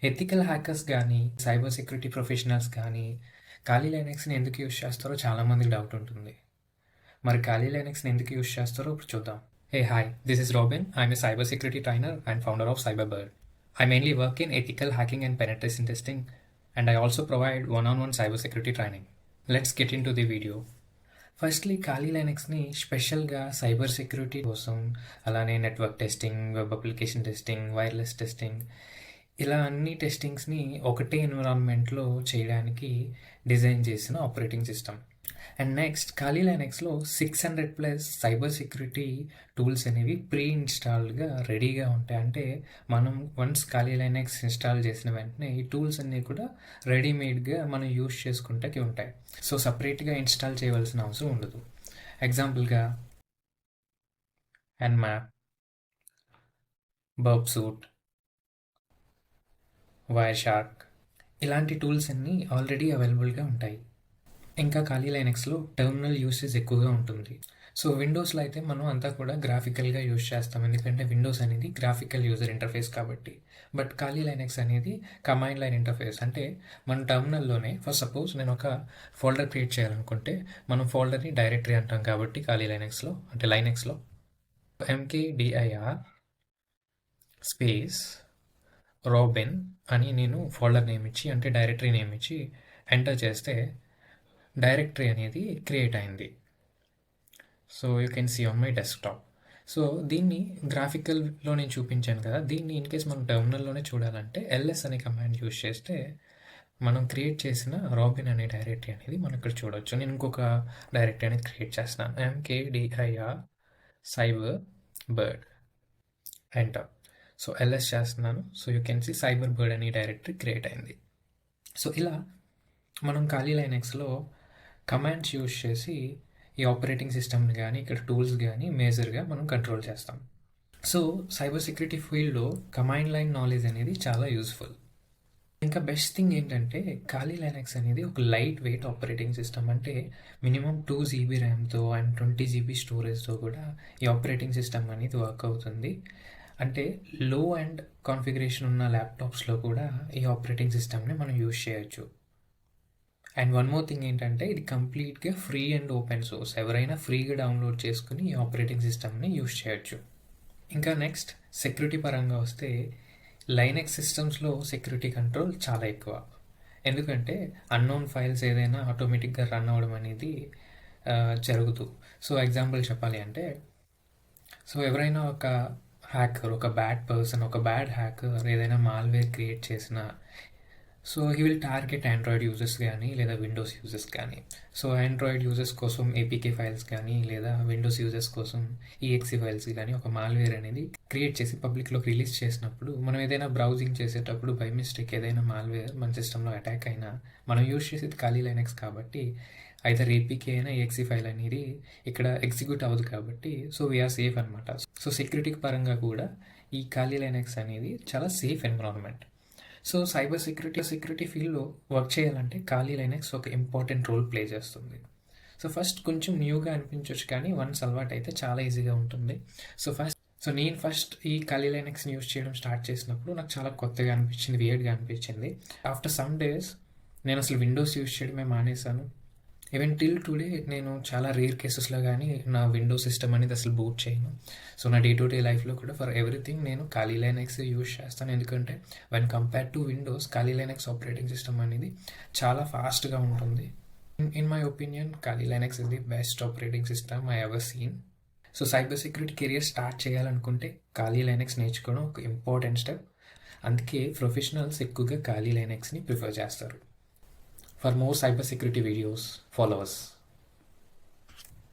Ethical hackers కానీ, cyber security professionals కానీ, ఖాళీ లైనక్స్‌ని ఎందుకు యూజ్ చేస్తారో చాలామందికి డౌట్ ఉంటుంది. మరి ఖాళీ లైనక్స్‌ని ఎందుకు యూజ్ చేస్తారో ఇప్పుడు చూద్దాం. Hey, hi, this is Robin. I'm a cybersecurity trainer and founder of Cyberbird. I mainly work in ethical hacking and penetration testing, and I also provide one-on-one cybersecurity training. Let's get into the video. Firstly ఖాళీ లైనక్స్ని స్పెషల్గా cyber security కోసం, అలానే network testing, web application testing, wireless testing, ఇలా అన్ని టెస్టింగ్స్ని ఒకటే ఎన్విరాన్మెంట్లో చేయడానికి design చేసిన operating system. And next ఖాళీ లైనక్స్లో 600+ సైబర్ సెక్యూరిటీ టూల్స్ అనేవి ప్రీ ఇన్స్టాల్డ్గా రెడీగా ఉంటాయి. అంటే మనం వన్స్ ఖాళీ లైనక్స్ ఇన్స్టాల్ చేసిన వెంటనే ఈ టూల్స్ అన్నీ కూడా రెడీమేడ్గా మనం యూజ్ చేసుకుంటే ఉంటాయి. సో సపరేట్గా ఇన్స్టాల్ చేయవలసిన అవసరం ఉండదు. ఎగ్జాంపుల్గా Nmap, బర్బ్ సూట్, వైర్ షార్క్ ఇలాంటి టూల్స్ అన్నీ ఆల్రెడీ అవైలబుల్గా ఉంటాయి. ఇంకా ఖాళీ లైనక్స్లో టెర్మినల్ యూసేజ్ ఎక్కువగా ఉంటుంది. సో విండోస్లో అయితే మనం అంతా కూడా గ్రాఫికల్గా యూజ్ చేస్తాం, ఎందుకంటే విండోస్ అనేది గ్రాఫికల్ యూజర్ ఇంటర్ఫేస్ కాబట్టి. బట్ ఖాళీ లైనక్స్ అనేది కమాండ్ లైన్ ఇంటర్ఫేస్. అంటే మన టెర్మినల్లోనే ఫర్ సపోజ్ నేను ఒక ఫోల్డర్ క్రియేట్ చేయాలనుకుంటే మనం ఫోల్డర్ని డైరెక్టరీ అంటాం కాబట్టి ఖాళీ లైనక్స్లో, అంటే లైనక్స్లో mkdir స్పేస్ రోబిన్ అని నేను ఫోల్డర్ నేమ్ ఇచ్చి, అంటే డైరెక్టరీ నేమ్ ఇచ్చి ఎంటర్ చేస్తే డైరెక్టరీ అనేది క్రియేట్ అయింది. So you can see on my desktop. So దీన్ని గ్రాఫికల్లో నేను చూపించాను కదా, దీన్ని ఇన్ కేస్ మనం టెర్మినల్లోనే చూడాలంటే ls అనే కమాండ్ యూజ్ చేస్తే మనం క్రియేట్ చేసిన రాబిన్ అనే డైరెక్టరీ అనేది మనం ఇక్కడ చూడవచ్చు. నేను ఇంకొక డైరెక్టరీ అనేది క్రియేట్ చేస్తున్నాను, mkdir cyber bird, enter. So ls చేస్తున్నాను. So you can see cyber bird అనే డైరెక్టరీ క్రియేట్ అయింది. సో ఇలా మనం ఖాళీ లైనక్స్లో కమాండ్స్ యూజ్ చేసి ఈ ఆపరేటింగ్ సిస్టమ్ని కానీ, ఇక్కడ టూల్స్ కానీ మేజర్గా మనం కంట్రోల్ చేస్తాం. సో సైబర్ సెక్యూరిటీ ఫీల్డ్లో కమాండ్ లైన్ నాలెడ్జ్ అనేది చాలా యూస్ఫుల్. ఇంకా బెస్ట్ థింగ్ ఏంటంటే ఖాళీ లైనక్స్ అనేది ఒక లైట్ వెయిట్ ఆపరేటింగ్ సిస్టమ్. అంటే మినిమం 2 GB ర్యామ్తో అండ్ 20 GB స్టోరేజ్తో కూడా ఈ ఆపరేటింగ్ సిస్టమ్ అనేది వర్క్ అవుతుంది. అంటే లో అండ్ కాన్ఫిగరేషన్ ఉన్న ల్యాప్టాప్స్లో కూడా ఈ ఆపరేటింగ్ సిస్టమ్ని మనం యూజ్ చేయొచ్చు. అండ్ వన్ మోర్ థింగ్ ఏంటంటే ఇది కంప్లీట్గా ఫ్రీ అండ్ ఓపెన్ సోర్స్. ఎవరైనా ఫ్రీగా డౌన్లోడ్ చేసుకుని ఈ ఆపరేటింగ్ సిస్టమ్ని యూజ్ చేయొచ్చు. ఇంకా నెక్స్ట్ సెక్యూరిటీ పరంగా వస్తే లైనక్స్ సిస్టమ్స్లో సెక్యూరిటీ కంట్రోల్ చాలా ఎక్కువ. ఎందుకంటే అన్నోన్ ఫైల్స్ ఏదైనా ఆటోమేటిక్గా రన్ అవ్వడం అనేది జరుగుతూ. సో ఎగ్జాంపుల్ చెప్పాలి అంటే, సో ఎవరైనా ఒక హ్యాకర్, ఒక బ్యాడ్ పర్సన్, ఒక బ్యాడ్ హ్యాకర్ ఏదైనా మాల్వేర్ క్రియేట్ చేసిన, so he will target Android users కానీ లేదా విండోస్ యూజర్స్ కానీ. సో ఆండ్రాయిడ్ యూజర్స్ కోసం ఏపీకే ఫైల్స్ కానీ లేదా విండోస్ యూజర్స్ కోసం ఈఎక్సీ ఫైల్స్ కానీ ఒక మాల్వేర్ అనేది క్రియేట్ చేసి పబ్లిక్లోకి రిలీజ్ చేసినప్పుడు, మనం ఏదైనా బ్రౌజింగ్ చేసేటప్పుడు బై మిస్టేక్ ఏదైనా మాల్వేర్ మన సిస్టంలో అటాక్ అయినా మనం యూజ్ చేసేది ఖాళీ లైనక్స్ కాబట్టి ఐదర్ ఏపీకే అయినా ఈఎక్సీ ఫైల్ అనేది ఇక్కడ ఎగ్జిక్యూట్ అవ్వదు కాబట్టి సో వీఆర్ సేఫ్ అనమాట. సో సెక్యూరిటీ పరంగా కూడా ఈ ఖాళీ లైనక్స్ అనేది చాలా safe environment. So cyber security ఫీల్డ్లో వర్క్ చేయాలంటే ఖాళీ లైనక్స్ ఒక ఇంపార్టెంట్ రోల్ ప్లే చేస్తుంది. సో ఫస్ట్ కొంచెం న్యూగా అనిపించవచ్చు, కానీ వన్స్ అలవాటు అయితే చాలా ఈజీగా ఉంటుంది. సో నేను ఫస్ట్ ఈ ఖాళీ లైనక్స్ని యూజ్ చేయడం స్టార్ట్ చేసినప్పుడు నాకు చాలా కొత్తగా అనిపించింది, వియర్డ్గా అనిపించింది. ఆఫ్టర్ సమ్ డేస్ నేను అసలు విండోస్ యూజ్ చేయడమే మానేశాను. ఈవెన్ టిల్ టుడే నేను చాలా రేర్ కేసెస్లో కానీ నా విండోస్ సిస్టమ్ అనేది అసలు బూట్ చేయను. సో నా డే టు డే లైఫ్లో కూడా ఫర్ ఎవ్రీథింగ్ నేను ఖాళీ లైనక్స్ యూజ్ చేస్తాను. ఎందుకంటే వెన్ కంపేర్ టు విండోస్ ఖాళీ లైనక్స్ ఆపరేటింగ్ సిస్టమ్ అనేది చాలా ఫాస్ట్గా ఉంటుంది. ఇన్ మై ఒపీనియన్ ఖాళీ Linux is the best operating system I ever seen. So cyber security career start చేయాలనుకుంటే ఖాళీ లైనక్స్ నేర్చుకోవడం ఒక ఇంపార్టెంట్ స్టెప్. అందుకే ప్రొఫెషనల్స్ ఎక్కువగా ఖాళీ లైనక్స్ని ప్రిఫర్ చేస్తారు. For more cybersecurity videos, follow us.